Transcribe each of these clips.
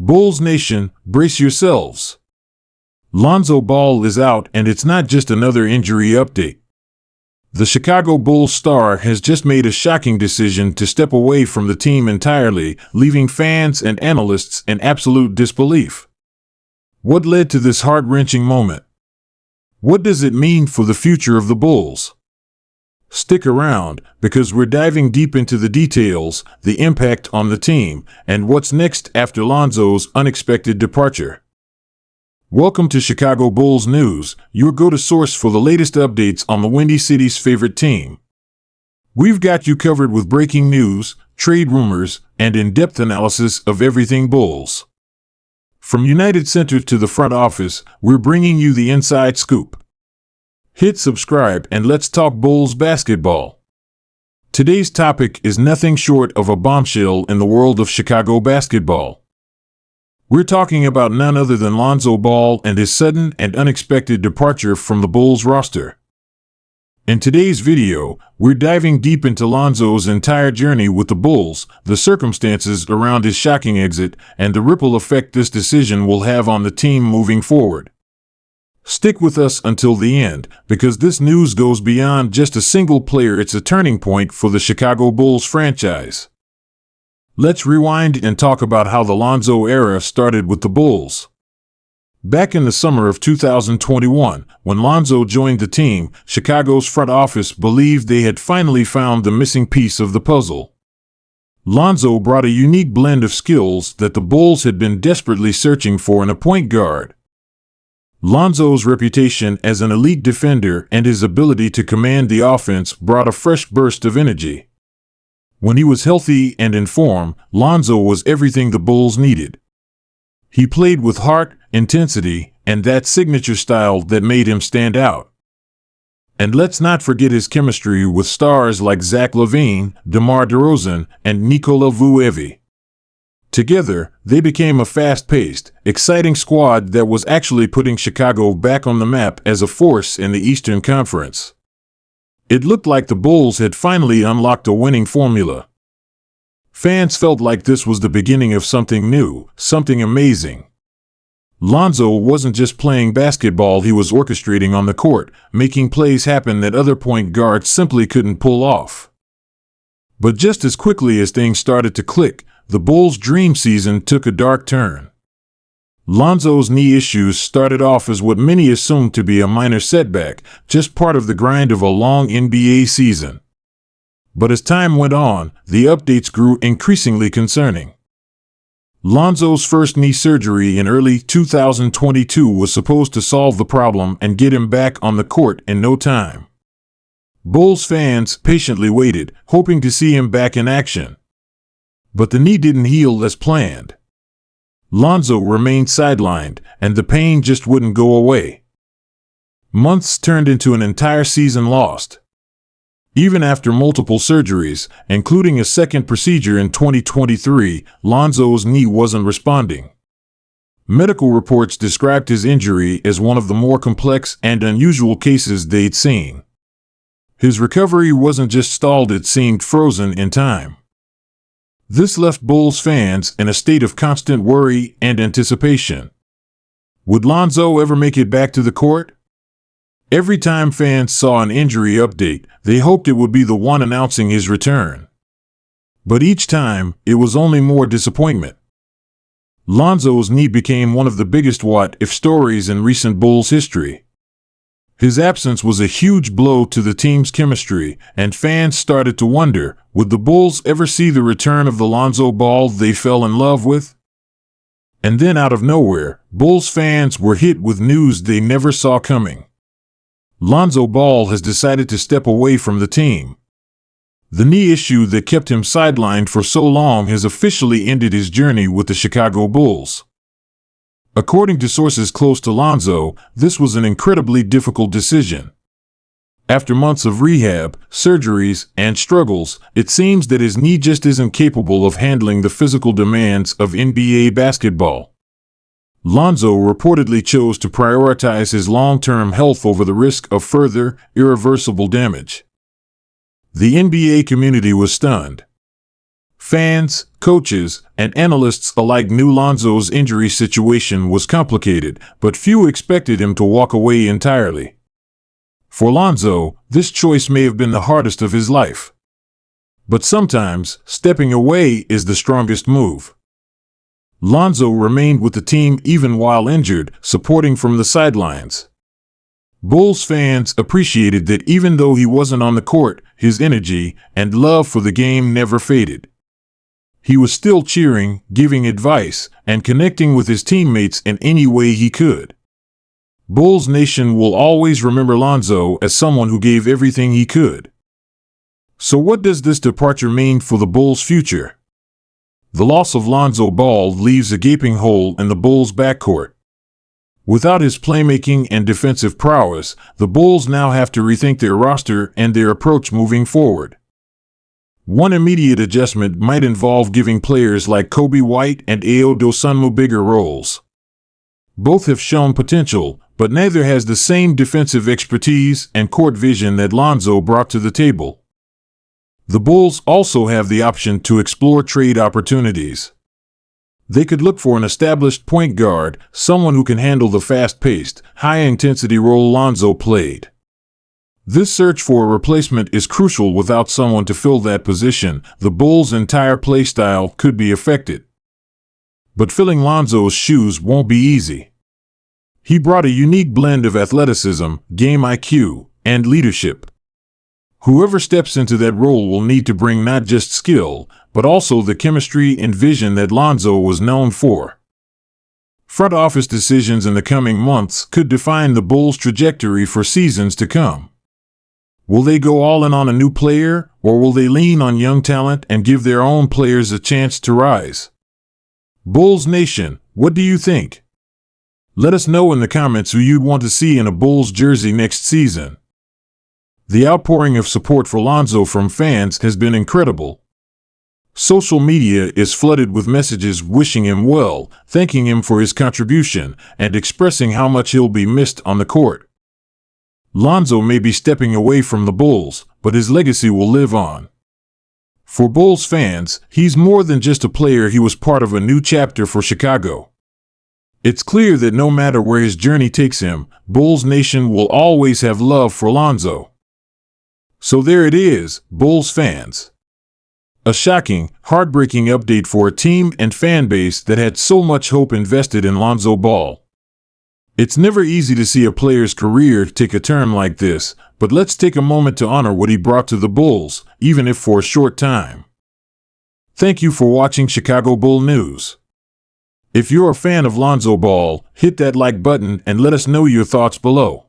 Bulls Nation, brace yourselves. Lonzo Ball is out, and it's not just another injury update. The Chicago Bulls star has just made a shocking decision to step away from the team entirely, leaving fans and analysts in absolute disbelief. What led to this heart-wrenching moment? What does it mean for the future of the Bulls? Stick around, because we're diving deep into the details, the impact on the team, and what's next after Lonzo's unexpected departure. Welcome to Chicago Bulls News, your go-to source for the latest updates on the Windy City's favorite team. We've got you covered with breaking news, trade rumors, and in-depth analysis of everything Bulls. From United Center to the front office, we're bringing you the inside scoop. Hit subscribe and let's talk Bulls basketball. Today's topic is nothing short of a bombshell in the world of Chicago basketball. We're talking about none other than Lonzo Ball and his sudden and unexpected departure from the Bulls roster. In today's video, we're diving deep into Lonzo's entire journey with the Bulls, the circumstances around his shocking exit, and the ripple effect this decision will have on the team moving forward. Stick with us until the end, because this news goes beyond just a single player. It's a turning point for the Chicago Bulls franchise. Let's rewind and talk about how the Lonzo era started with the Bulls. Back in the summer of 2021, when Lonzo joined the team, Chicago's front office believed they had finally found the missing piece of the puzzle. Lonzo brought a unique blend of skills that the Bulls had been desperately searching for in a point guard. Lonzo's reputation as an elite defender and his ability to command the offense brought a fresh burst of energy. When he was healthy and in form, Lonzo was everything the Bulls needed. He played with heart, intensity, and that signature style that made him stand out. And let's not forget his chemistry with stars like Zach LaVine, DeMar DeRozan, and Nikola Vucevic. Together, they became a fast-paced, exciting squad that was actually putting Chicago back on the map as a force in the Eastern Conference. It looked like the Bulls had finally unlocked a winning formula. Fans felt like this was the beginning of something new, something amazing. Lonzo wasn't just playing basketball, he was orchestrating on the court, making plays happen that other point guards simply couldn't pull off. But just as quickly as things started to click, the Bulls' dream season took a dark turn. Lonzo's knee issues started off as what many assumed to be a minor setback, just part of the grind of a long NBA season. But as time went on, the updates grew increasingly concerning. Lonzo's first knee surgery in early 2022 was supposed to solve the problem and get him back on the court in no time. Bulls fans patiently waited, hoping to see him back in action. But the knee didn't heal as planned. Lonzo remained sidelined, and the pain just wouldn't go away. Months turned into an entire season lost. Even after multiple surgeries, including a second procedure in 2023, Lonzo's knee wasn't responding. Medical reports described his injury as one of the more complex and unusual cases they'd seen. His recovery wasn't just stalled, it seemed frozen in time. This left Bulls fans in a state of constant worry and anticipation. Would Lonzo ever make it back to the court? Every time fans saw an injury update, they hoped it would be the one announcing his return. But each time, it was only more disappointment. Lonzo's knee became one of the biggest what-if stories in recent Bulls history. His absence was a huge blow to the team's chemistry, and fans started to wonder, would the Bulls ever see the return of the Lonzo Ball they fell in love with? And then out of nowhere, Bulls fans were hit with news they never saw coming. Lonzo Ball has decided to step away from the team. The knee issue that kept him sidelined for so long has officially ended his journey with the Chicago Bulls. According to sources close to Lonzo, this was an incredibly difficult decision. After months of rehab, surgeries, and struggles, it seems that his knee just isn't capable of handling the physical demands of NBA basketball. Lonzo reportedly chose to prioritize his long-term health over the risk of further, irreversible damage. The NBA community was stunned. Fans, coaches, and analysts alike knew Lonzo's injury situation was complicated, but few expected him to walk away entirely. For Lonzo, this choice may have been the hardest of his life. But sometimes, stepping away is the strongest move. Lonzo remained with the team even while injured, supporting from the sidelines. Bulls fans appreciated that even though he wasn't on the court, his energy and love for the game never faded. He was still cheering, giving advice, and connecting with his teammates in any way he could. Bulls Nation will always remember Lonzo as someone who gave everything he could. So what does this departure mean for the Bulls' future? The loss of Lonzo Ball leaves a gaping hole in the Bulls' backcourt. Without his playmaking and defensive prowess, the Bulls now have to rethink their roster and their approach moving forward. One immediate adjustment might involve giving players like Kobe White and Ayo Dosunmu bigger roles. Both have shown potential, but neither has the same defensive expertise and court vision that Lonzo brought to the table. The Bulls also have the option to explore trade opportunities. They could look for an established point guard, someone who can handle the fast-paced, high-intensity role Lonzo played. This search for a replacement is crucial. Without someone to fill that position, the Bulls' entire play style could be affected. But filling Lonzo's shoes won't be easy. He brought a unique blend of athleticism, game IQ, and leadership. Whoever steps into that role will need to bring not just skill, but also the chemistry and vision that Lonzo was known for. Front office decisions in the coming months could define the Bulls' trajectory for seasons to come. Will they go all in on a new player, or will they lean on young talent and give their own players a chance to rise? Bulls Nation, what do you think? Let us know in the comments who you'd want to see in a Bulls jersey next season. The outpouring of support for Lonzo from fans has been incredible. Social media is flooded with messages wishing him well, thanking him for his contribution, and expressing how much he'll be missed on the court. Lonzo may be stepping away from the Bulls, but his legacy will live on. For Bulls fans, he's more than just a player. He was part of a new chapter for Chicago. It's clear that no matter where his journey takes him, Bulls Nation will always have love for Lonzo. So there it is, Bulls fans. A shocking, heartbreaking update for a team and fan base that had so much hope invested in Lonzo Ball. It's never easy to see a player's career take a turn like this, but let's take a moment to honor what he brought to the Bulls, even if for a short time. Thank you for watching Chicago Bull News. If you're a fan of Lonzo Ball, hit that like button and let us know your thoughts below.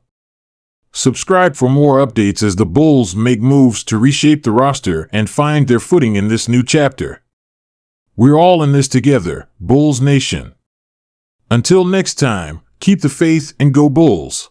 Subscribe for more updates as the Bulls make moves to reshape the roster and find their footing in this new chapter. We're all in this together, Bulls Nation. Until next time, keep the faith and go Bulls.